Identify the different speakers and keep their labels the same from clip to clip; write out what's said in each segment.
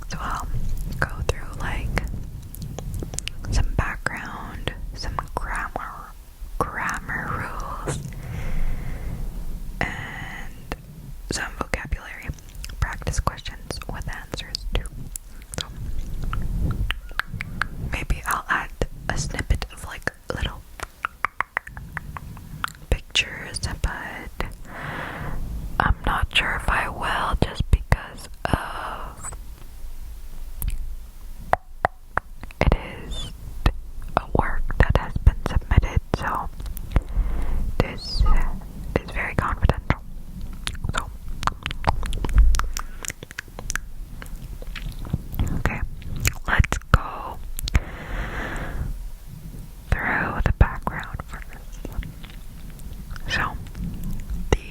Speaker 1: So I'll go through like some background, some grammar rules, and some vocabulary practice questions with answers too. So maybe I'll add a snippet of like little pictures, but I'm not sure if I will, just because of it is a work that has been submitted, so this is very confidential. So okay, let's go through the background first. So the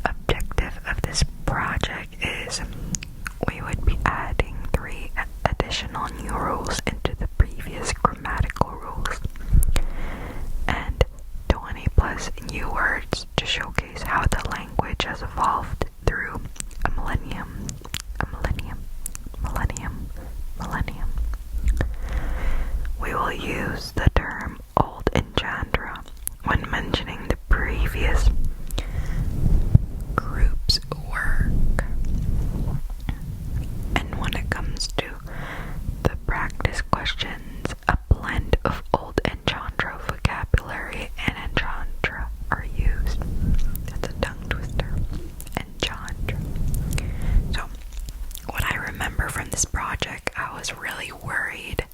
Speaker 1: objective of this project is we would be adding 3 additional new rules into the previous grammatical rules and 20 plus new words to showcase how the language has evolved through a millennium. We will use the term old engendra when mentioning the previous group's work. And when it comes to the practice questions, a blend of old engendra vocabulary and engendra are used. That's a tongue twister. Engendra. So, what I remember from this project, I was really worried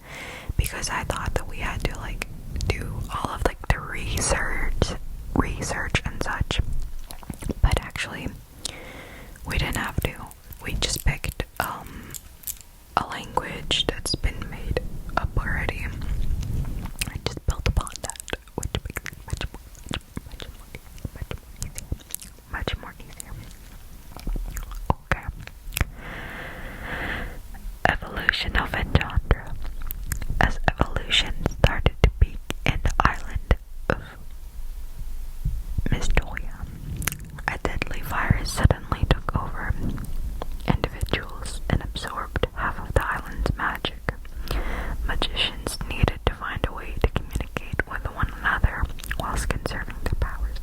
Speaker 1: because I thought that we had to like do all of like the research and such, but actually we didn't have to. We just picked a language that's been made up already. I just built upon that, which makes it much more easier. Okay. Evolution of engendra. As evolution started to peak in the island of Mistoya, a deadly virus suddenly took over individuals and absorbed half of the island's magic. Magicians needed to find a way to communicate with one another whilst conserving their powers.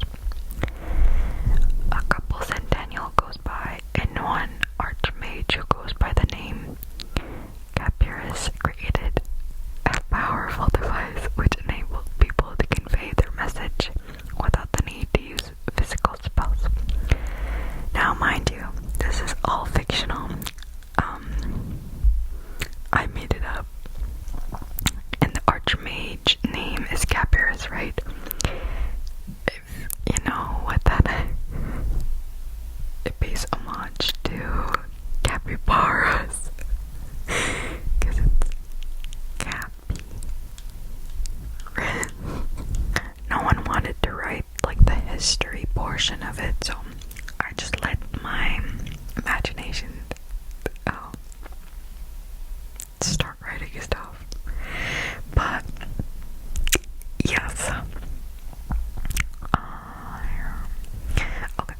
Speaker 1: A couple centennial goes by, and one archmage who goes by the name Capyrus created a powerful device which enabled people to convey their message without the need to use physical spells. Now, mind you, this is all fictional. I made it up. And the archmage name is Capyrus, right? If you know what that is, it pays homage to capybaras. Because it's Cappy. No one wanted to write like the history portion of it, so I just let my imagination start writing stuff. But yes. Okay.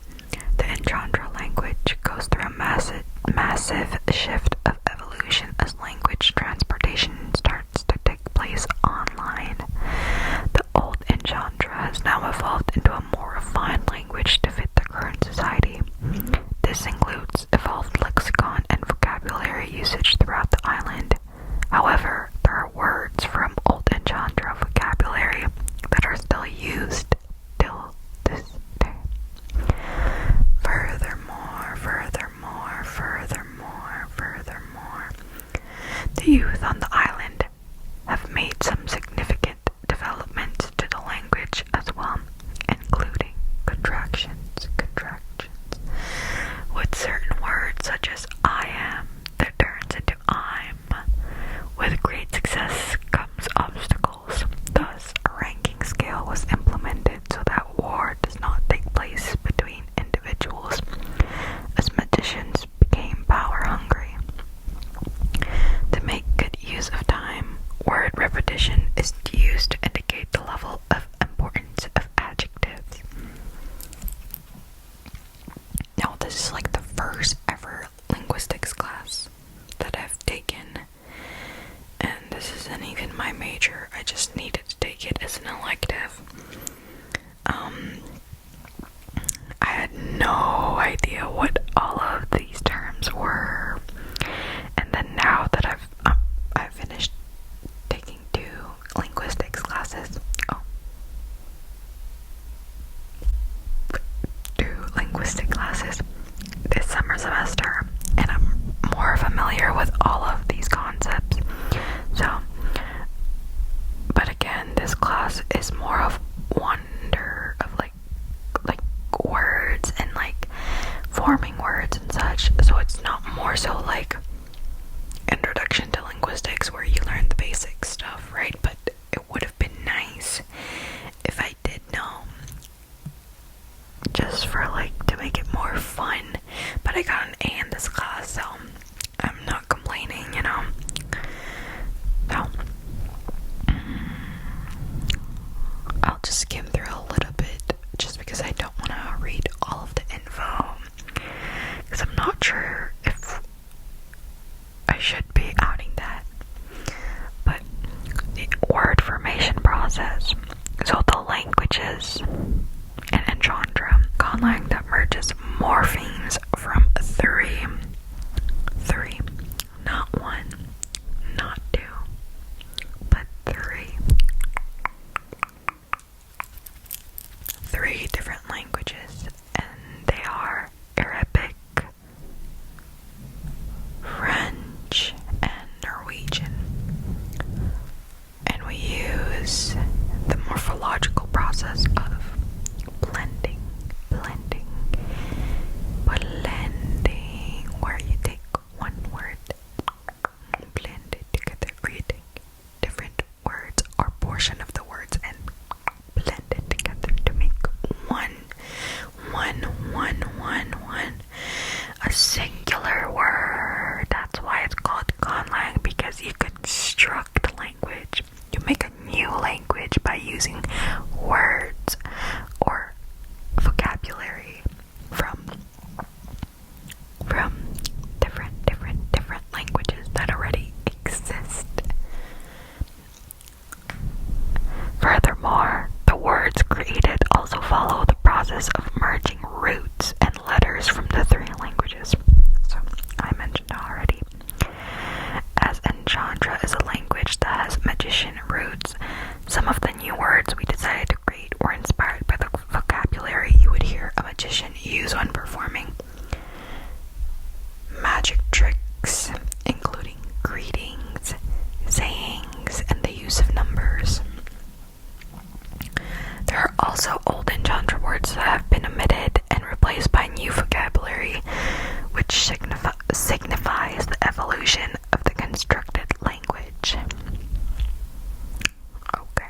Speaker 1: The engendra language goes through a massive shift of evolution as language transportation starts to take place online. The old engendra has now evolved into a more refined language to fit the current society. This includes evolved lexicon and vocabulary usage throughout the island. However, there are words from old engendra vocabulary that are still used till this day. Furthermore, the youth on the island have made some significant developments to the language as well, including contractions. With certain words such as I am that turns into I'm. With great success comes obstacles. Thus, a ranking scale was implemented so that war does not take place between individuals, as magicians became power hungry. To make good use of time, word repetition is used to indicate the level of importance of adjectives. Now, this is like the first ever linguistics class more so like introduction to linguistics where you learn the basic stuff, right? But it would have been nice if I did know, just for like to make it more fun. But I got an A in this class, so I'm not complaining, you know. So I'll just skim through a little bit just because I don't want to read all of the info, because I'm not sure if I should be outing that. But the word formation process, so the languages in Enchantra, conlang that merges morphemes from three, not one, not two, but three different languages, and they are Arabic, French, and Norwegian. And we use the morphological process of blending, where you take one word, blend it together, or you take different words or portion of the words and blend it together to make a singular word. That's why it's called conlang, because you construct language. You make a new language by using words or vocabulary from different languages that already exist. Furthermore, the words created also follow the process of merging roots and letters from the three languages. So, I mentioned already. As Enchantra is a language that has magician roots, some of the new words we decided to create were inspired by the vocabulary you would hear a magician use when performing magic tricks, including greetings, sayings, and the use of numbers. There are also old Enchantra words that have been omitted and replaced by new vocabulary, which signifies the evolution of the constructed language. Okay.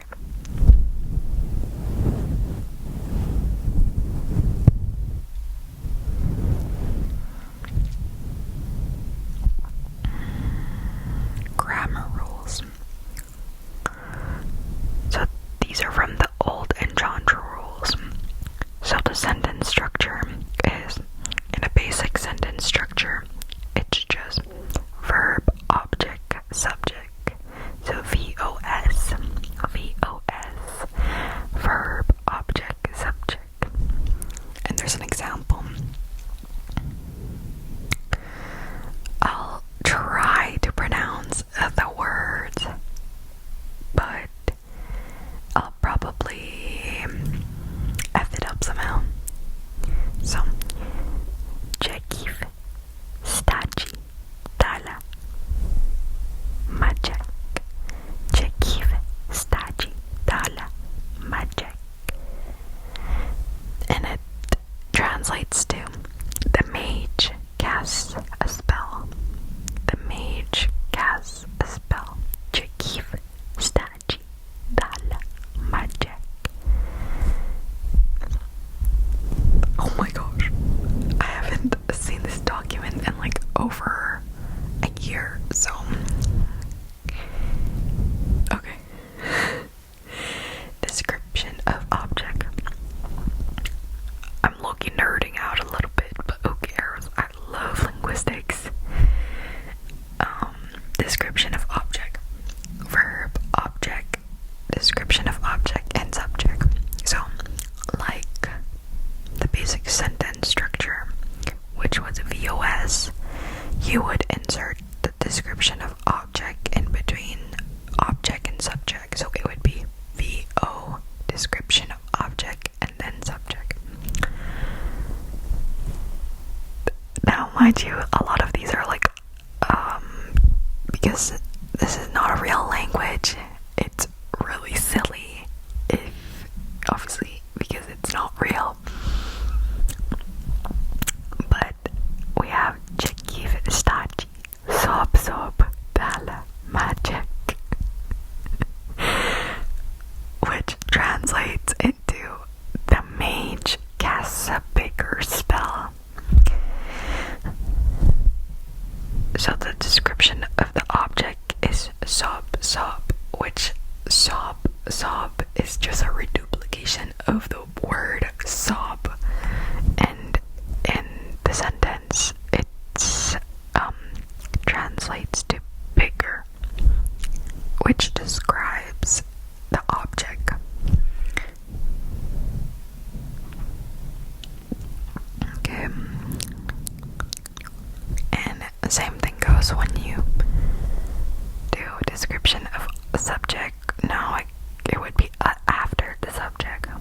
Speaker 1: Grammar rules. So these are from the old Enchantra rules. So the sentence structure is, in a basic sentence structure, it's just verb, object, subject. So VOS, verb, object, subject. And there's an example. I'll try to pronounce the words, but I'll probably F it up somehow. So, Czechiev, Staci, Dala, Majek. Czechiev, Staci, Dala, Majek. And it translates to the mage casts a spell. The mage casts a spell. Czechiev, Staci, Dala, Majek. Oh my gosh, I haven't seen this document in like over a year, so okay. Description of object. I'm low-key nerding out a little bit, but who cares? I love linguistics. Description of object. Verb, object, description of object, and subject. So, like the basic sentence structure, which was VOS, you would insert the description of object in between object and subject. So it would be VO, description of object, and then subject. Now, mind you, a lot of these are like, because this is not a real language, it's really silly, obviously, because it's not real. But we have Czechiev, So the description of the object is sob, which sob is just a reduplication of the word sob, and in the sentence it's translates to bigger, which describes the object. Okay, and the same thing goes when you do a description of a subject. No, it would be after the subject. Okay.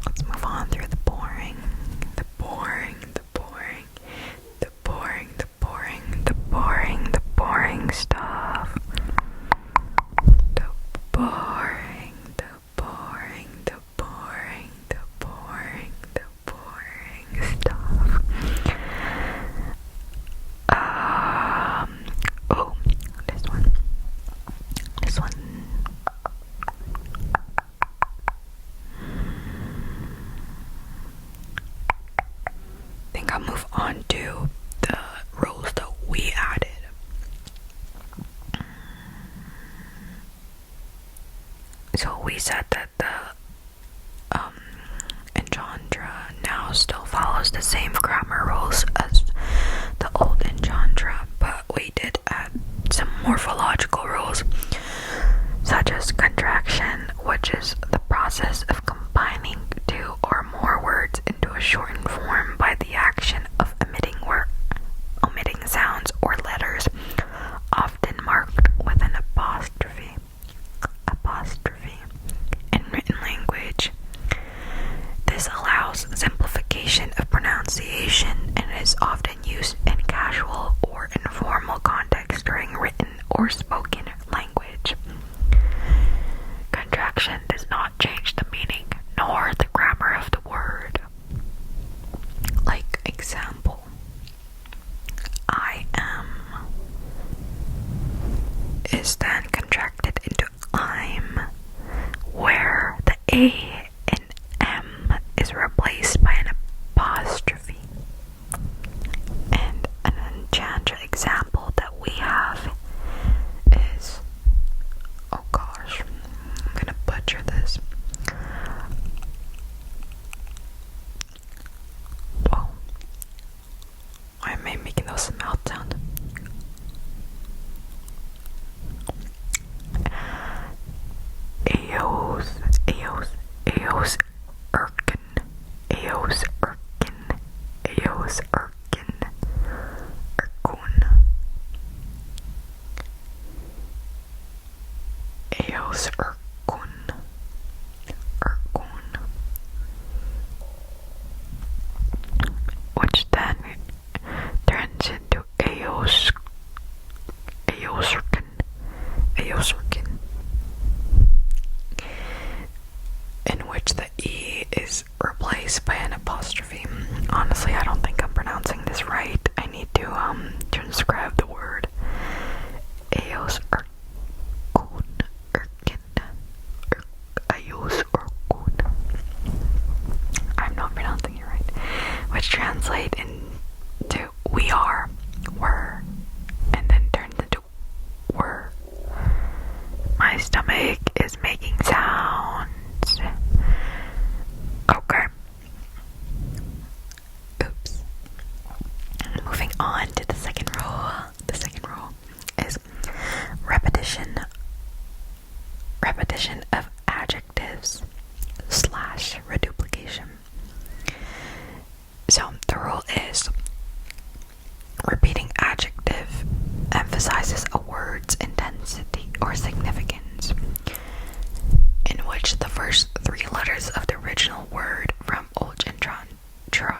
Speaker 1: Let's move on through the boring stuff. Oh, this one. I think I'll move on to the rules that we added. So we said that the entendre now still follows the same grammar rules as the old entendre, but we did add some morphological rules, such as contraction, which is the process of combining two or more words into a shortened form by the action of omitting sounds or letters, often marked with an apostrophe. In written language, this allows simplification of pronunciation and is often used in casual or informal context during written or spoken language. Contraction does not change the meaning nor the grammar of the word. Like example, I am is then contracted into I'm, where the A in M is replaced by an apostrophe. And an entendre example that we have is, oh gosh, I'm gonna butcher this. Whoa. Why am I making those mouth sounds? Eos Erkin, Erkun, Eos Erkun, which then turns into Eosarkin, in which the E is replaced by an apostrophe. Honestly, I don't think I'm pronouncing this right. I need to transcribe the word. Eosarkin, I'm not pronouncing it right. Which translate into we are, were, and then turns into were. My stomach is making sounds. Okay. Oops. Moving on to the second rule. The second rule is repetition of adjectives / reduplication. So the rule is repeating adjective emphasizes a word's intensity or significance, in which the first three letters of the original word from Old Entendre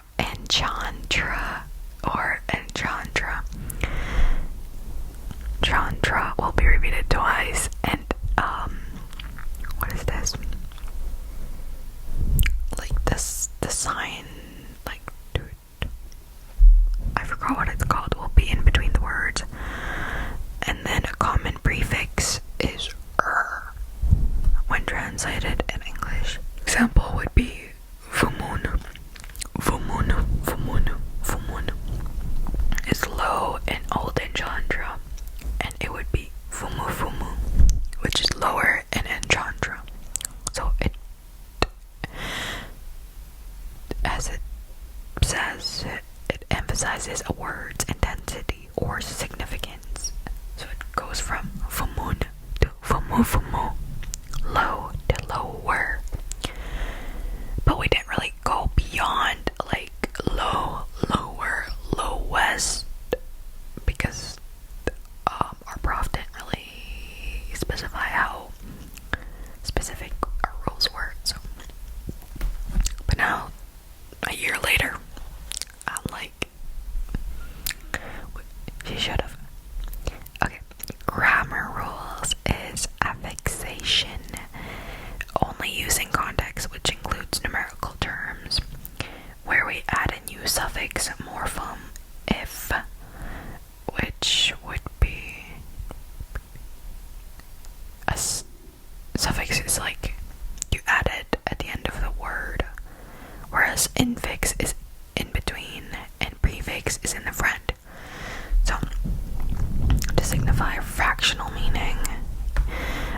Speaker 1: will be repeated twice, and what is this? Like this, the sign, like, I forgot what it's called, will be in between the words, and then a common prefix is when translated in English. Example would be as it says, it emphasizes a word's intensity or significance. So it goes from fumun to fumu, low to lower. But we didn't really go beyond like low, lower, lowest, because our prof didn't really specify how specific our rules were. So, but now, a year later, I'm like, she should have. Okay, grammar rules is affixation, only using context, which includes numerical terms, where we add a new suffix morpheme if, which would be a suffix is like you add it at the end of the word, whereas infix is in between and prefix is in the front. So, to signify fractional meaning,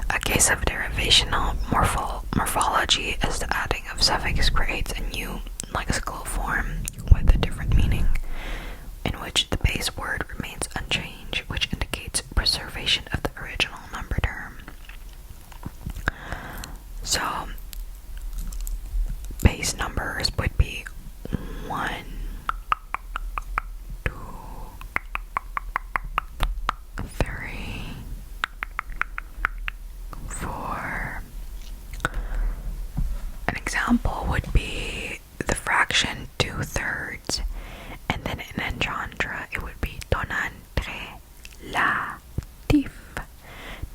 Speaker 1: a case of derivational morphology is the adding of suffix creates a new lexical form with a different meaning, in which the base word remains unchanged, which indicates preservation of the original number term. So, base numbers would be 1, 2, 3, 4. An example would be the fraction 2/3, and then in entendre it would be tonan tre la tif.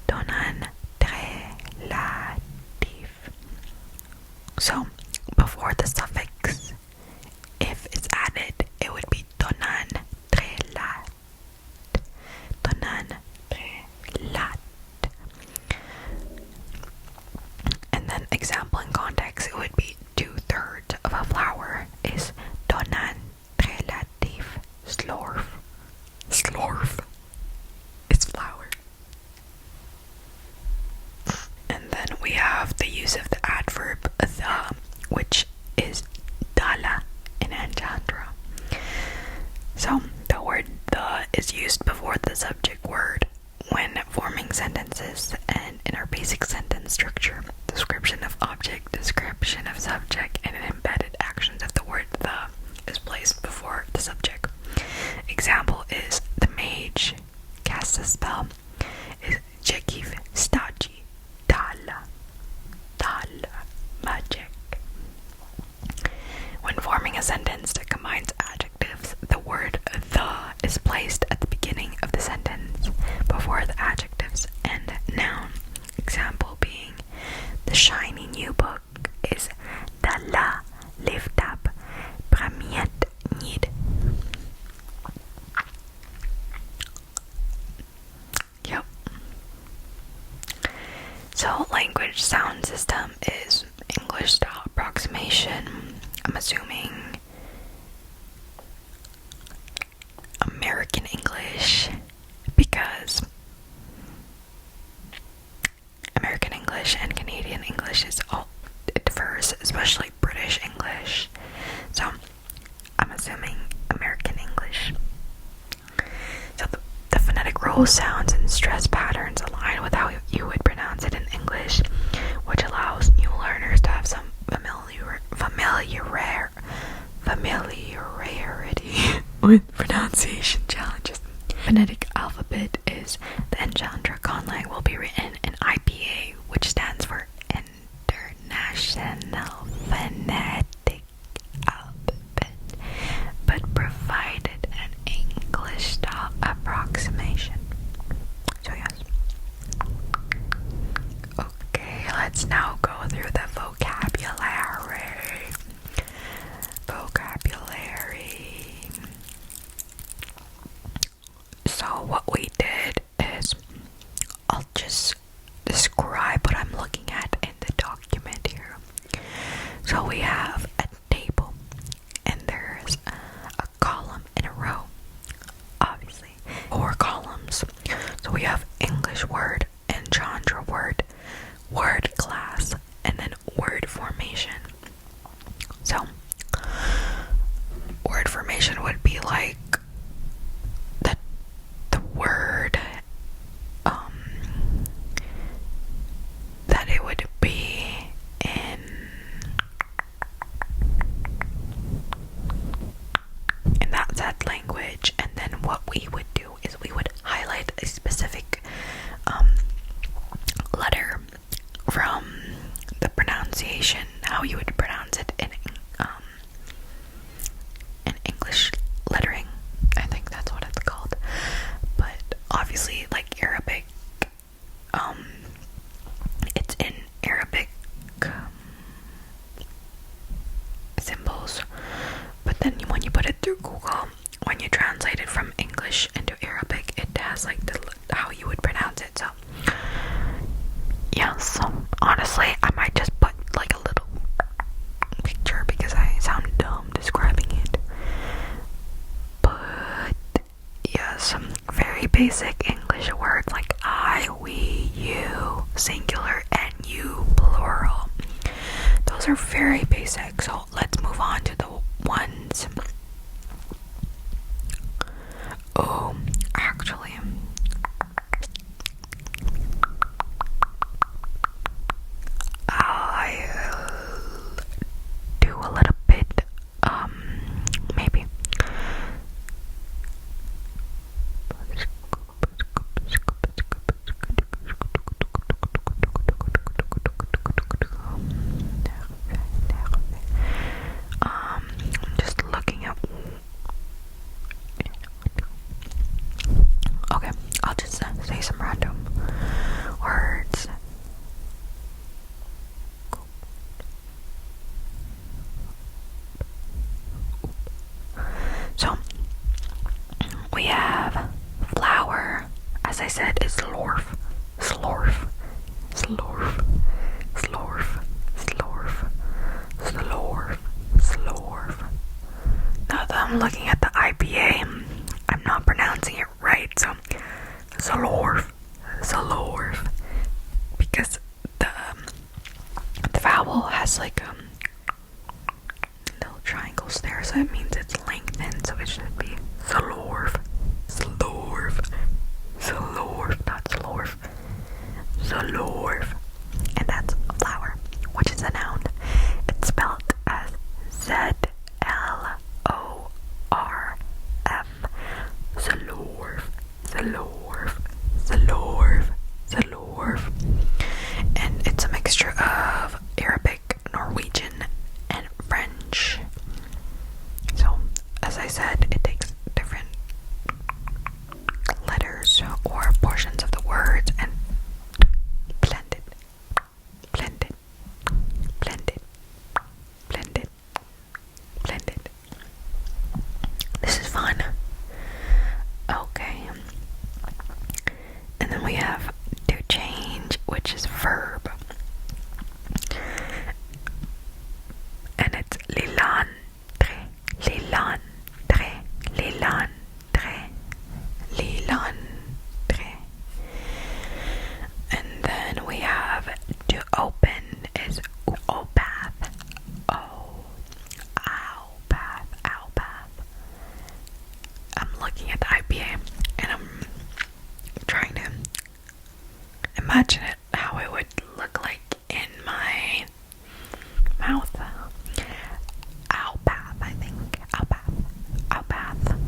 Speaker 1: Tonan tre la tif. So before the suffix, if it's added, it would be tonan tre lat. Tonan tre lat. And then example in context, it would be 2/3 of a flower is tonan relativ slorf. Slorf. It's flower. And then we have the use of the adverb the, which is dala in entendre. So the word the is used before the subject word when forming sentences, and in our basic sentence structure, description of object, description of subject, and embedded actions of the word the is placed before the subject. Example is the mage casts a spell is Jekiv Staji Dala. Dala magic. When forming a sentence that combines adjectives, the word the is placed at the beginning of the sentence before the adjectives and noun. Example being the shiny new book is Dala Livtab Bramiet Nid. Yep. So language sound system is English style approximation. I'm assuming American English, because American English and Canadian English it differs, especially British English. So I'm assuming American English. So the phonetic rules, sounds, and stress patterns align with how you would pronounce it in English, which allows new learners to have some familiarity with pronunciation challenges. Phonetic alphabet is the entendre conlang will be written in IPA, which stands for International Phonetic Alphabet, but provided an English style approximation. So yes. Okay, let's now go through the vocabulary. So what we did is, I'll just describe what I'm looking at in the document here. So we have pronounce it in English lettering. I think that's what it's called. But obviously, like Arabic, it's in Arabic symbols. But then when you put it through Google, when you translate it from English into Arabic, it has like how you would pronounce it. So yes, honestly, I might just put like a little picture because I sound dumb describing it. But yes, very basic English words like I, we, you, singular, and you, plural. Those are very basic. So let's move on to the ones. Oh, actually, I'll do a little bit, maybe. Just looking at. Okay, I'll just say some random words. So we have flower, as I said, is slorf, slorf, slorf, slorf, slorf, slorf, slorf. Now that I'm looking at the IPA, I'm not pronouncing it right, so slorf, slorf, because the vowel has like little triangles there, so it means it's lengthened, so it should be slorf, slorf, slorf, not slorf, slorf. And that's flower, which is a noun. It's spelled as ZLORF, slorf, slorf, slorf, slorf. And it's a mixture of Arabic, Norwegian, and French. So, as I said, it takes different letters or portions of the words and blend it, blend it, blend it, blend it, blend it. This is fun. Okay. And then we have to change, which is verb. And it's lilandre, lilandre, lilandre, lilandre. And then we have to open is opath, opath. I'm looking at the IPA and I'm trying to imagine it, how it would look like in my mouth. Alpath, I think. Alpath.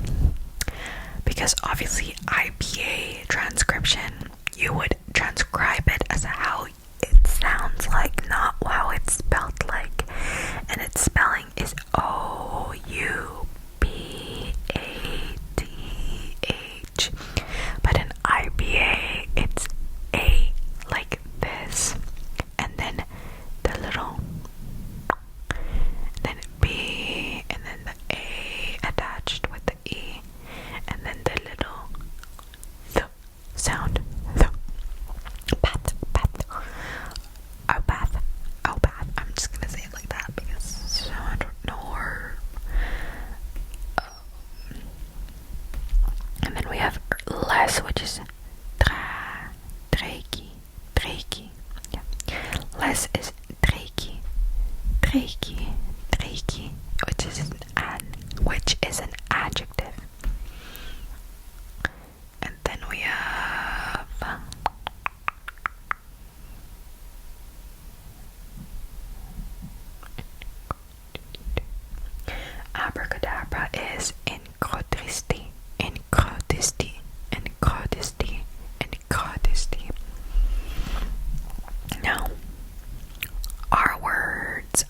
Speaker 1: Because obviously IPA transcription, you would transcribe it as how it sounds like, not how it's spelled like. And its spelling is OUPATH. But in IPA, it's A, like this. And then the little, then B, and then the A attached with the E, and then the little th sound. Th. Path. Opath. I'm just gonna say it like that because I don't know her. And then we have less, which is dreiki. Yeah. Less is dreiki, which is an adjective. And then we have abracadabra is incrodisti. Now, our words.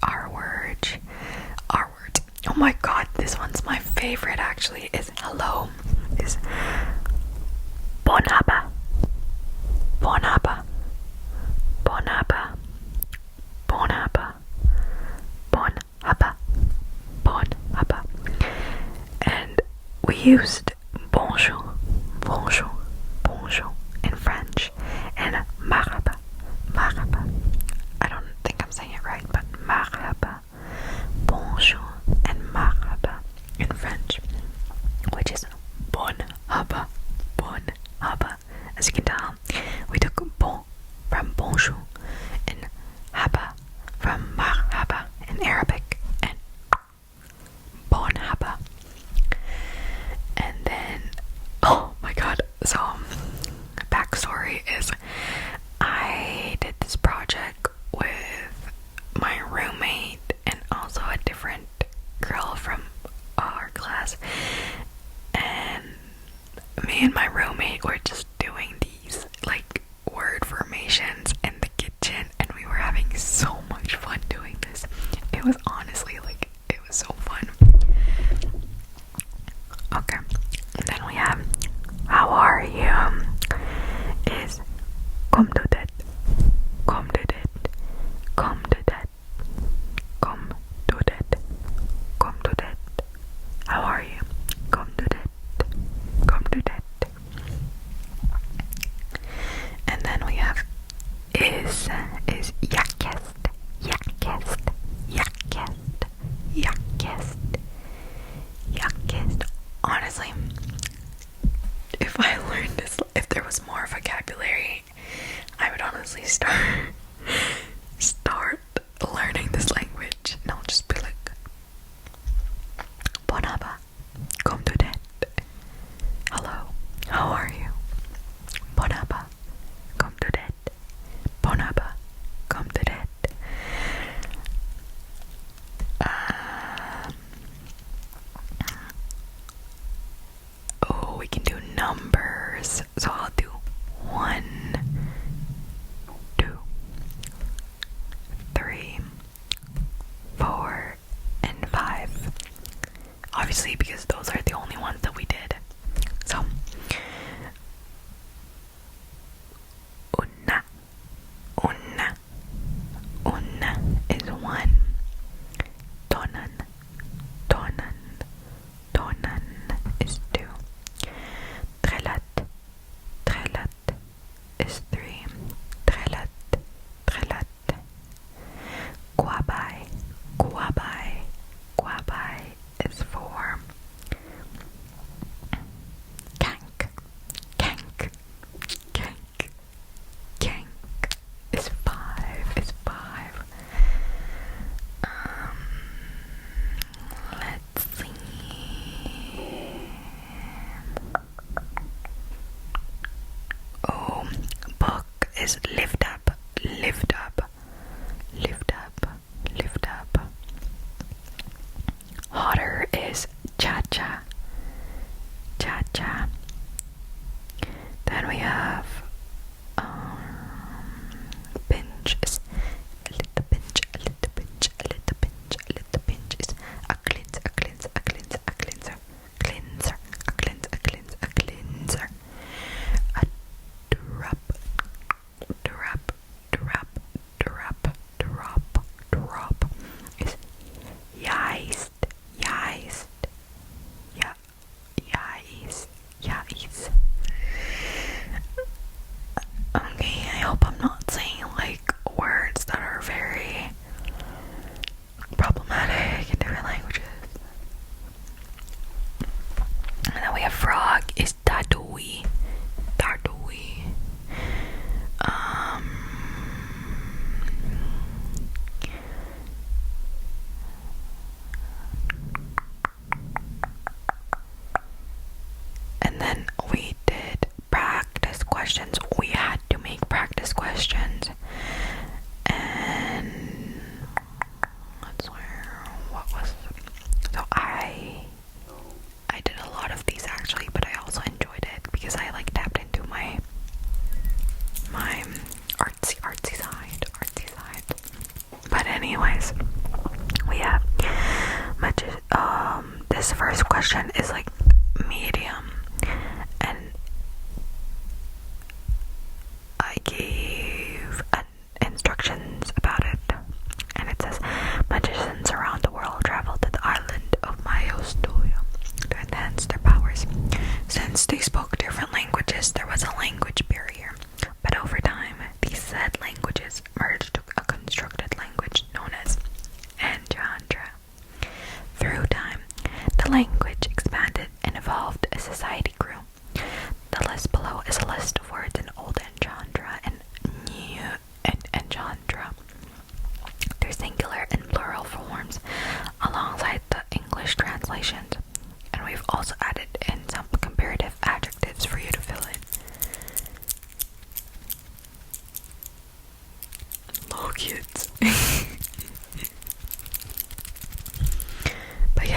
Speaker 1: favorite actually is hello, is bonaba, bonaba, bonaba, bonaba, bonaba, bonaba. And we used bonjour, bonjour, bonjour in French, and marhaba, marhaba. I don't think I'm saying it right, but marhaba, bonjour, and marhaba in French, which is bon haba, bon haba. As you can tell, we took bon from bonjour and haba from marhaba in Arabic, and bon haba. And then, oh my god, so backstory is I did this project with my roommate and also a different girl from our class, and me and my roommate were just doing these like word formations in the kitchen, and we were having so much fun doing this. It was honestly like, it was so fun. Okay, and then we have how are you is kom du det, kom du det, kom du det, kom du det, kom du det. How are you? Kom du det, kom du det. And then we have is yakest, yakest, yakest, yakest, yakest. Honestly, if I learned this, if there was more vocabulary, I would honestly start learning this language, and I'll just be like, bonaba, kom du det. Hello, how are you? Bonaba, kom du det. Bonaba, kom du det. Oh, we can do numbers. So I'll do 1, 2, 3, 4, and 5. Obviously, because those are the only ones that we did. So, una, una, una is 1. Tonan, tonan, tonan is 2. Trelat, trelat is 3. Trelat, trelat. Quabai, quabai, quabai is 4. Kank, kank, kank, kank is 5. Is 5. Let's see. Oh, book is lift up, lift up, lift up, lift up. Hotter is cha-cha, cha-cha. Then we have pinch is a little pinch, a little pinch, a little pinch, a little pinch is a cleanse, a cleanse, a cleanse, a cleanser, cleanser, a cleanse, a cleanse, a cleanser. A drop, drop, drop, drop, drop, drop is yeist, yeist, yeist, yeist. Okay, I hope I'm not saying like words that are very problematic in different languages. And then we have frog is tatui, tatui. And then we did practice questions. We had to make practice questions, and that's where, what was, so I did a lot of these actually, but I also enjoyed it because I like tapped into my artsy side. But anyways, we have this first question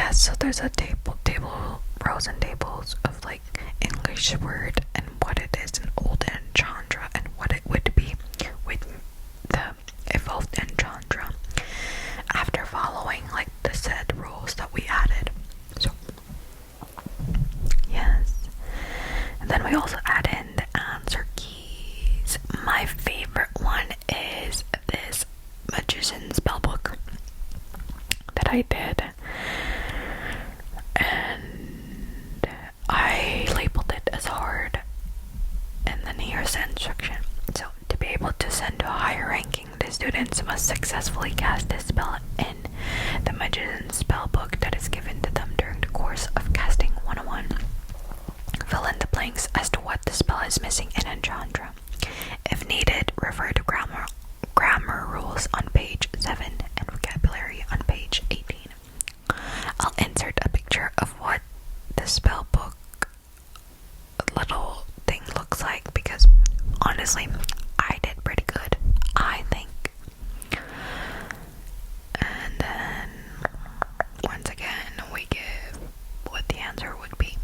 Speaker 1: Yeah, so there's a rows and tables of like English word and what it is in old Chandra and what it would be with the evolved Chandra after following like the said rules that we added. So yes, and then we also add in the answer keys. My favorite one is this magician spellbook that I did, and I labeled it as hard, and then here's the instruction. So to be able to send to a higher ranking, the students must successfully cast this spell in the magician spellbook that is given to them during the course of casting 101. Fill in the blanks as to what the spell is missing in Enchandra. If needed, refer to grammar rules on page 7 and vocabulary on page 18. I'll insert a picture of what the spellbook little thing looks like because honestly, I did pretty good, I think. And then once again, we give what the answer would be.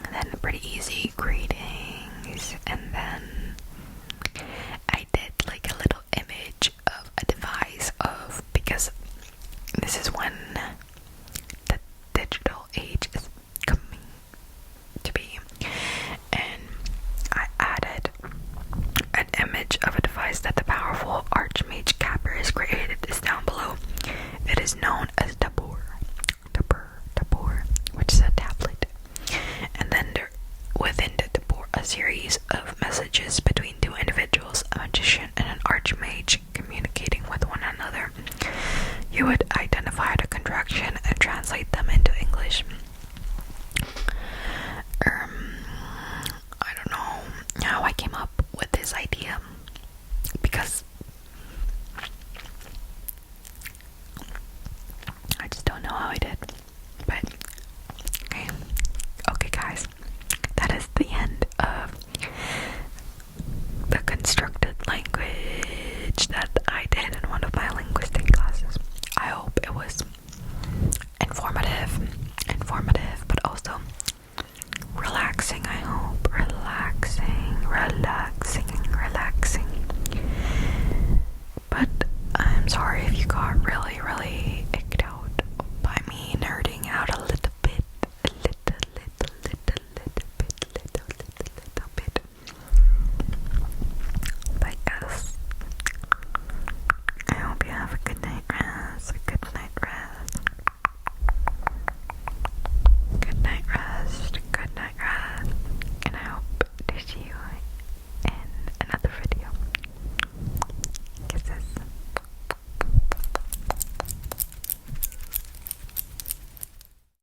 Speaker 1: And then pretty easy greetings, and then I did like a little image of a device of, because this is when the digital age is coming to be, and I added an image of a device that the powerful Archmage Capper has created. Is down below. It is known as Tabor, which is a tablet, and then within the Tabor, a series of messages between two individuals, a magician and an Archmage, communicating with one another. You would identify the contraction and translate them into English. I don't know how I came up with this idea, because I just don't know how I did.